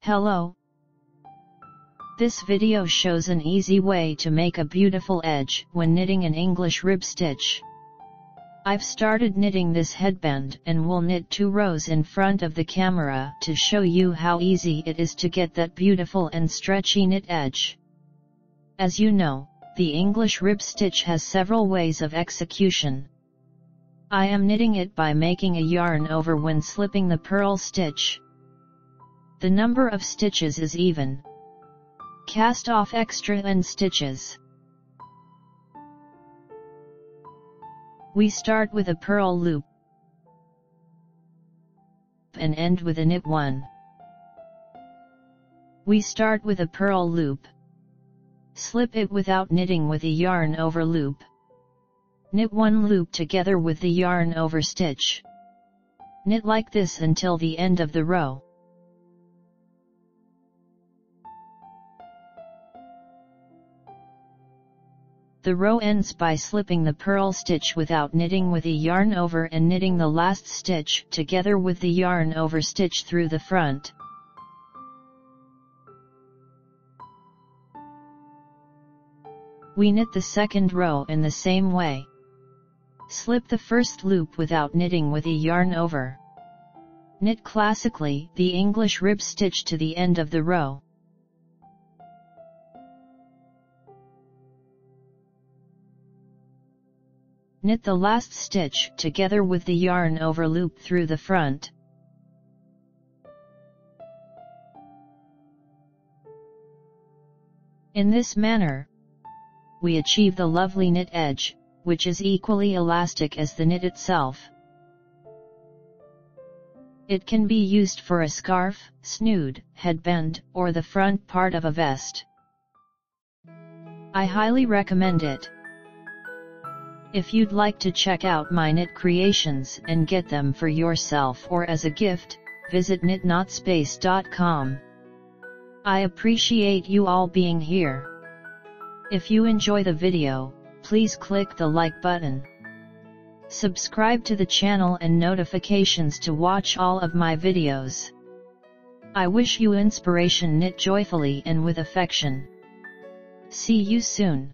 Hello. This video shows an easy way to make a beautiful edge when knitting an English rib stitch. I've started knitting this headband and will knit 2 rows in front of the camera to show you how easy it is to get that beautiful and stretchy knit edge. As you know, the English rib stitch has several ways of execution. I am knitting it by making a yarn over when slipping the purl stitch. The number of stitches is even. Cast off extra end stitches. We start with a purl loop and end with a knit 1. We start with a purl loop. Slip it without knitting with a yarn over loop. Knit 1 loop together with the yarn over stitch. Knit like this until the end of the row. The row ends by slipping the purl stitch without knitting with a yarn over and knitting the last stitch together with the yarn over stitch through the front. We knit the second row in the same way. Slip the first loop without knitting with a yarn over. Knit classically the English rib stitch to the end of the row. Knit the last stitch together with the yarn over loop through the front. In this manner, we achieve the lovely knit edge, which is equally elastic as the knit itself. It can be used for a scarf, snood, headband, or the front part of a vest. I highly recommend it. If you'd like to check out my knit creations and get them for yourself or as a gift, visit knitnotspace.com. I appreciate you all being here. If you enjoy the video, please click the like button. Subscribe to the channel and notifications to watch all of my videos. I wish you inspiration. Knit joyfully and with affection. See you soon.